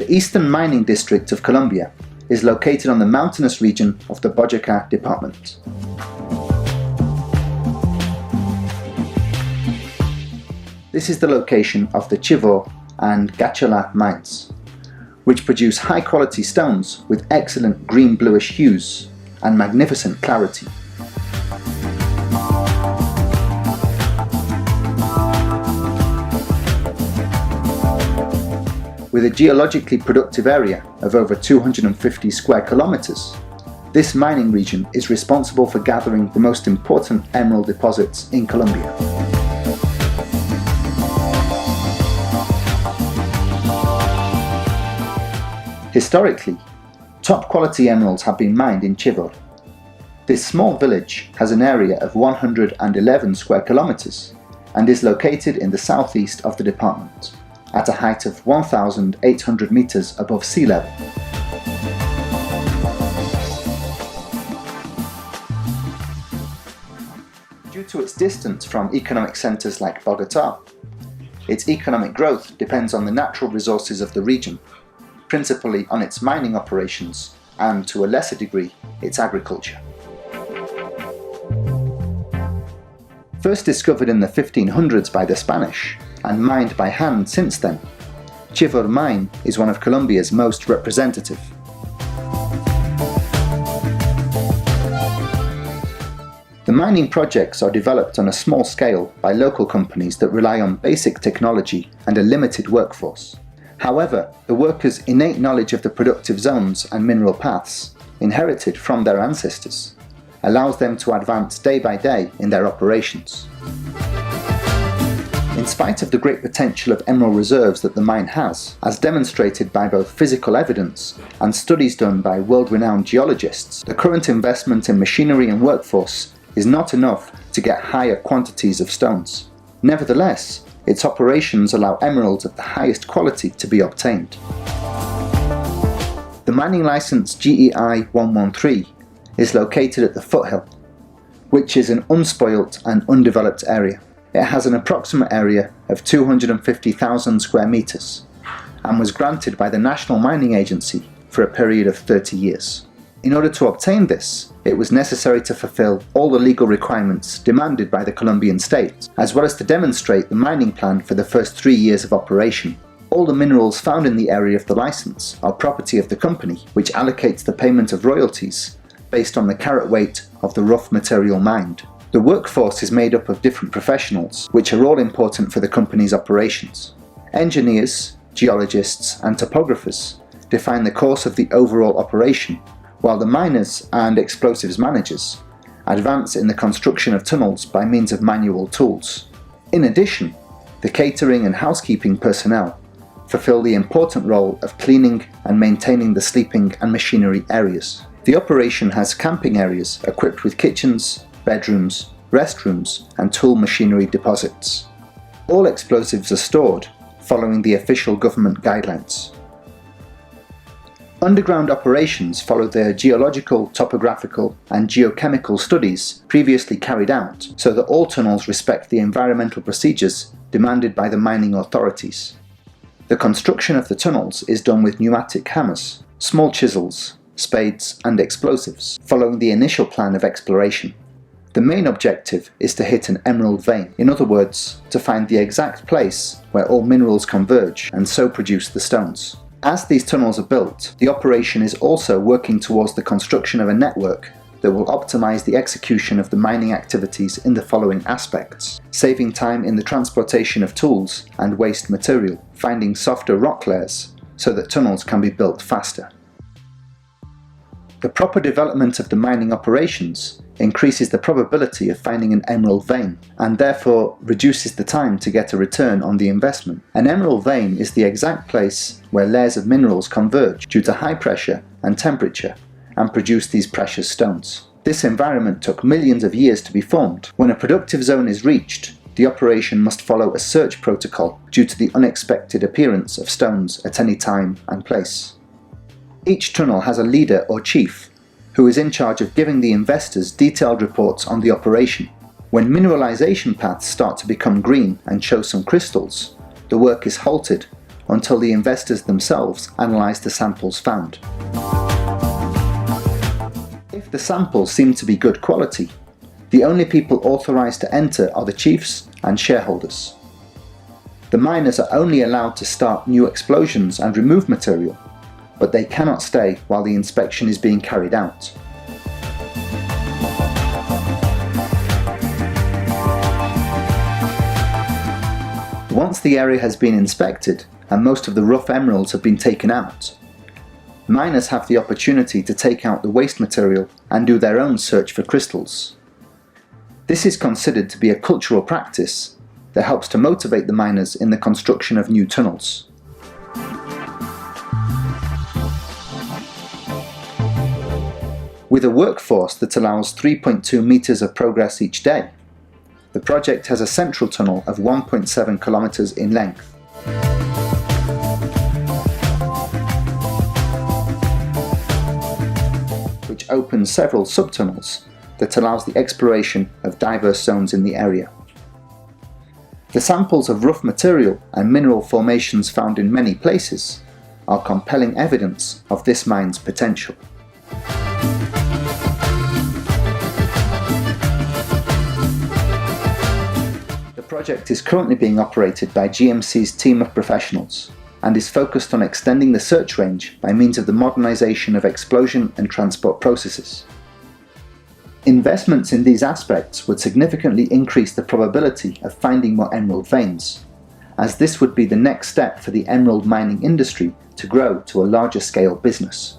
The Eastern Mining District of Colombia is located on the mountainous region of the Boyacá department. This is the location of the Chivor and Gachala mines, which produce high-quality stones with excellent green-bluish hues and magnificent clarity. With a geologically productive area of over 250 square kilometers, this mining region is responsible for gathering the most important emerald deposits in Colombia. Historically, top-quality emeralds have been mined in Chivor. This small village has an area of 111 square kilometers and is located in the southeast of the department, at a height of 1,800 meters above sea level. Due to its distance from economic centers like Bogotá, its economic growth depends on the natural resources of the region, principally on its mining operations and, to a lesser degree, its agriculture. First discovered in the 1500s by the Spanish and mined by hand since then, Chivor mine is one of Colombia's most representative. The mining projects are developed on a small scale by local companies that rely on basic technology and a limited workforce. However, the workers' innate knowledge of the productive zones and mineral paths, inherited from their ancestors, allows them to advance day by day in their operations. In spite of the great potential of emerald reserves that the mine has, as demonstrated by both physical evidence and studies done by world-renowned geologists, the current investment in machinery and workforce is not enough to get higher quantities of stones. Nevertheless, its operations allow emeralds of the highest quality to be obtained. The mining license GEI 113 is located at the foothill, which is an unspoilt and undeveloped area. It has an approximate area of 250,000 square meters and was granted by the National Mining Agency for a period of 30 years. In order to obtain this, it was necessary to fulfill all the legal requirements demanded by the Colombian state, as well as to demonstrate the mining plan for the first 3 years of operation. All the minerals found in the area of the license are property of the company, which allocates the payment of royalties based on the carat weight of the rough material mined. The workforce is made up of different professionals, which are all important for the company's operations. Engineers, geologists, and topographers define the course of the overall operation, while the miners and explosives managers advance in the construction of tunnels by means of manual tools. In addition, the catering and housekeeping personnel fulfill the important role of cleaning and maintaining the sleeping and machinery areas. The operation has camping areas equipped with kitchens, bedrooms, restrooms, and tool machinery deposits. All explosives are stored following the official government guidelines. Underground operations follow the geological, topographical, and geochemical studies previously carried out so that all tunnels respect the environmental procedures demanded by the mining authorities. The construction of the tunnels is done with pneumatic hammers, small chisels, spades, and explosives, following the initial plan of exploration. The main objective is to hit an emerald vein, in other words, to find the exact place where all minerals converge and so produce the stones. As these tunnels are built, the operation is also working towards the construction of a network that will optimize the execution of the mining activities in the following aspects: saving time in the transportation of tools and waste material, finding softer rock layers so that tunnels can be built faster. The proper development of the mining operations increases the probability of finding an emerald vein, and therefore reduces the time to get a return on the investment. An emerald vein is the exact place where layers of minerals converge due to high pressure and temperature and produce these precious stones. This environment took millions of years to be formed. When a productive zone is reached, the operation must follow a search protocol due to the unexpected appearance of stones at any time and place. Each tunnel has a leader or chief who is in charge of giving the investors detailed reports on the operation. When mineralization paths start to become green and show some crystals, the work is halted until the investors themselves analyse the samples found. If the samples seem to be good quality, the only people authorised to enter are the chiefs and shareholders. The miners are only allowed to start new explosions and remove material, but they cannot stay while the inspection is being carried out. Once the area has been inspected and most of the rough emeralds have been taken out, miners have the opportunity to take out the waste material and do their own search for crystals. This is considered to be a cultural practice that helps to motivate the miners in the construction of new tunnels. With a workforce that allows 3.2 meters of progress each day, the project has a central tunnel of 1.7 kilometers in length. Which opens several subtunnels that allows the exploration of diverse zones in the area. The samples of rough material and mineral formations found in many places are compelling evidence of this mine's potential. The project is currently being operated by GMC's team of professionals and is focused on extending the search range by means of the modernisation of explosion and transport processes. Investments in these aspects would significantly increase the probability of finding more emerald veins, as this would be the next step for the emerald mining industry to grow to a larger scale business.